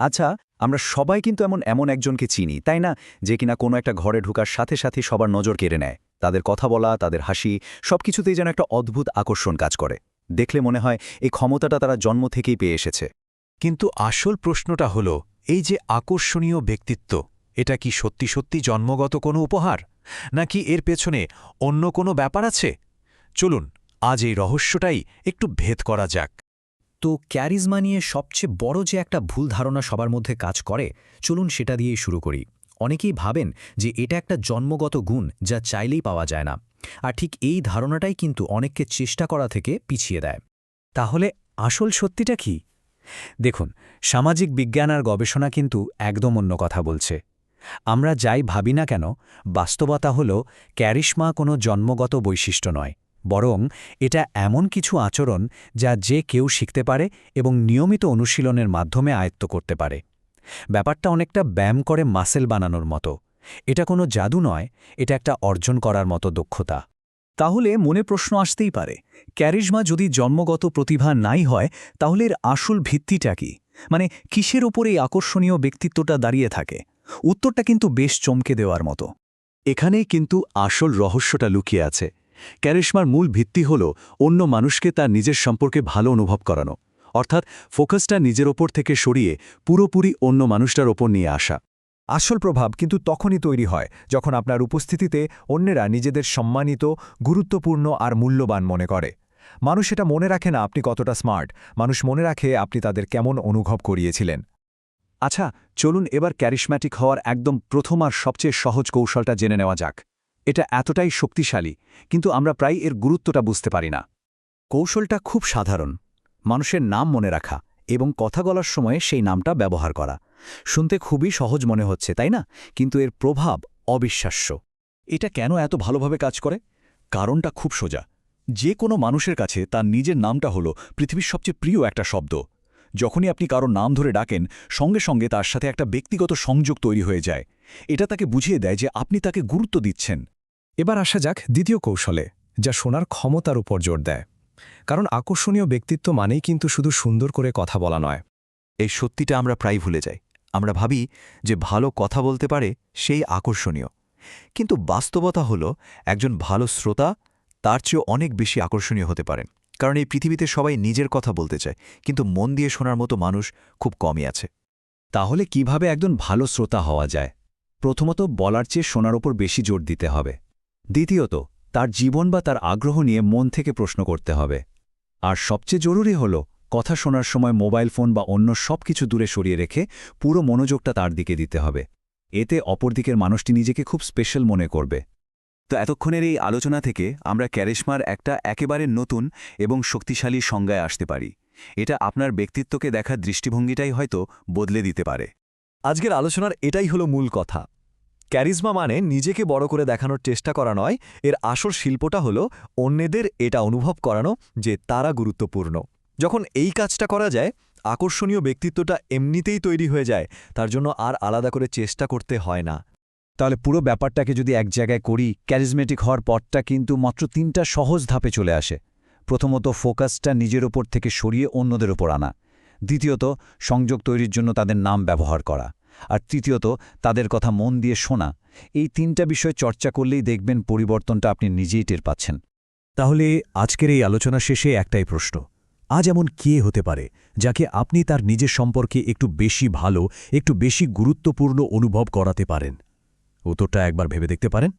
আচ্ছা, আমরা সবাই কিন্তু এমন এমন একজনকে চিনি, তাই না? যে কিনা কোনো একটা ঘরে ঢোকার সাথে সাথে সবার নজর কেড়ে নেয়। তাদের কথা বলা, তাদের হাসি সবকিছুতেই যেন একটা অদ্ভুত আকর্ষণ কাজ করে। দেখলে মনে হয় এই ক্ষমতাটা তারা জন্ম থেকেই পেয়ে এসেছে। কিন্তু আসল প্রশ্নটা হল, এই যে আকর্ষণীয় ব্যক্তিত্ব, এটা কি সত্যি সত্যি জন্মগত কোনো উপহার, নাকি এর পেছনে অন্য কোনো ব্যাপার আছে? চলুন আজ এই রহস্যটাই একটু ভেদ করা যাক। তো ক্যারিজমা নিয়ে সবচেয়ে বড় যে একটা ভুল ধারণা সবার মধ্যে কাজ করে, চলুন সেটা দিয়েই শুরু করি। অনেকেই ভাবেন যে এটা একটা জন্মগত গুণ যা চাইলেই পাওয়া যায় না। আর ঠিক এই ধারণাটাই কিন্তু অনেককে চেষ্টা করা থেকে পিছিয়ে দেয়। তাহলে আসল সত্যিটা কি? দেখুন, সামাজিক বিজ্ঞান আর গবেষণা কিন্তু একদম অন্য কথা বলছে। আমরা যাই ভাবি না কেন, বাস্তবতা হল ক্যারিশমা কোনো জন্মগত বৈশিষ্ট্য নয়, বরং এটা এমন কিছু আচরণ যা যে কেউ শিখতে পারে এবং নিয়মিত অনুশীলনের মাধ্যমে আয়ত্ত করতে পারে। ব্যাপারটা অনেকটা ব্যায়াম করে মাসেল বানানোর মতো। এটা কোনো জাদু নয়, এটা একটা অর্জন করার মতো দক্ষতা। তাহলে মনে প্রশ্ন আসতেই পারে, ক্যারিশমা যদি জন্মগত প্রতিভা নাই হয়, তাহলে এর আসল ভিত্তিটা কি? মানে কিসের ওপর এই আকর্ষণীয় ব্যক্তিত্বটা দাঁড়িয়ে থাকে? উত্তরটা কিন্তু বেশ চমকে দেওয়ার মতো। এখানেই কিন্তু আসল রহস্যটা লুকিয়ে আছে। ক্যারিশমার মূল ভিত্তি হল অন্য মানুষকে তার নিজের সম্পর্কে ভালো অনুভব করানো, অর্থাৎ ফোকাসটা নিজের ওপর থেকে সরিয়ে পুরোপুরি অন্য মানুষটার ওপর নিয়ে আসা। আসল প্রভাব কিন্তু তখনই তৈরি হয় যখন আপনার উপস্থিতিতে অন্যেরা নিজেদের সম্মানিত, গুরুত্বপূর্ণ আর মূল্যবান মনে করে। মানুষ এটা মনে রাখে না আপনি কতটা স্মার্ট, মানুষ মনে রাখে আপনি তাদের কেমন অনুভব করিয়েছিলেন। আচ্ছা, চলুন এবার ক্যারিশম্যাটিক হওয়ার একদম প্রথম আর সবচেয়ে সহজ কৌশলটা জেনে নেওয়া যাক। এটা এতটাই শক্তিশালী, কিন্তু আমরা প্রায় এর গুরুত্বটা বুঝতে পারি না। কৌশলটা খুব সাধারণ। মানুষের নাম মনে রাখা এবং কথা বলার সময় সেই নামটা ব্যবহার করা। শুনতে খুবই সহজ মনে হচ্ছে, তাই না? কিন্তু এর প্রভাব অবিশ্বাস্য। এটা কেন এত ভালোভাবে কাজ করে? কারণটা খুব সোজা। যে কোনো মানুষের কাছে তার নিজের নামটা হলো পৃথিবীর সবচেয়ে প্রিয় একটা শব্দ। যখনই আপনি কারো নাম ধরে ডাকেন, সঙ্গে সঙ্গে তার সাথে একটা ব্যক্তিগত সংযোগ তৈরি হয়ে যায়। এটা তাকে বুঝিয়ে দেয় যে আপনি তাকে গুরুত্ব দিচ্ছেন। এবার আসা যাক দ্বিতীয় কৌশলে, যা শোনার ক্ষমতার উপর জোর দেয়। কারণ আকর্ষণীয় ব্যক্তিত্ব মানেই কিন্তু শুধু সুন্দর করে কথা বলা নয়। এই সত্যিটা আমরা প্রায় ভুলে যাই। আমরা ভাবি যে ভালো কথা বলতে পারে সেই আকর্ষণীয়। কিন্তু বাস্তবতা হলো, একজন ভালো শ্রোতা তার চেয়েও অনেক বেশি আকর্ষণীয় হতে পারেন। কারণ এই পৃথিবীতে সবাই নিজের কথা বলতে চায়, কিন্তু মন দিয়ে শোনার মতো মানুষ খুব কমই আছে। তাহলে কিভাবে একজন ভালো শ্রোতা হওয়া যায়? প্রথমত, বলার চেয়ে শোনার ওপর বেশি জোর দিতে হবে। দ্বিতীয়ত, তার জীবন বা তার আগ্রহ নিয়ে মন থেকে প্রশ্ন করতে হবে। আর সবচেয়ে জরুরি হল, কথা শোনার সময় মোবাইল ফোন বা অন্য সব কিছু দূরে সরিয়ে রেখে পুরো মনোযোগটা তার দিকে দিতে হবে। এতে অপরদিকের মানুষটি নিজেকে খুব স্পেশাল মনে করবে। তো এতক্ষণের এই আলোচনা থেকে আমরা ক্যারিশমার একটা একেবারে নতুন এবং শক্তিশালী সংজ্ঞায় আসতে পারি। এটা আপনার ব্যক্তিত্বকে দেখার দৃষ্টিভঙ্গিটাই হয়তো বদলে দিতে পারে। আজকের আলোচনার এটাই হলো মূল কথা। ক্যারিজমা মানে নিজেকে বড় করে দেখানোর চেষ্টা করা নয়, এর আসল শিল্পটা হলো অন্যদের এটা অনুভব করানো যে তারা গুরুত্বপূর্ণ। যখন এই কাজটা করা যায়, আকর্ষণীয় ব্যক্তিত্বটা এমনিতেই তৈরি হয়ে যায়, তার জন্য আর আলাদা করে চেষ্টা করতে হয় না। তাহলে পুরো ব্যাপারটাকে যদি এক জায়গায় করি, ক্যারিজমেটিক হওয়ার পথটা কিন্তু মাত্র ৩টা সহজ ধাপে চলে আসে। প্রথমত, ফোকাসটা নিজের ওপর থেকে সরিয়ে অন্যদের ওপর আনা। দ্বিতীয়ত, সংযোগ তৈরির জন্য তাদের নাম ব্যবহার করা। আর তৃতীয়ত, তাদের কথা মন দিয়ে শোনা। এই ৩টা বিষয় চর্চা করলেই দেখবেন পরিবর্তনটা আপনি নিজেই টের পাচ্ছেন। তাহলে আজকের এই আলোচনা শেষে একটাই প্রশ্ন: আজ এমন কে হতে পারে যাকে আপনি তার নিজের সম্পর্কে একটু বেশি ভালো, একটু বেশি গুরুত্বপূর্ণ অনুভব করাতে পারেন? উত্তরটা একবার ভেবে দেখতে পারেন।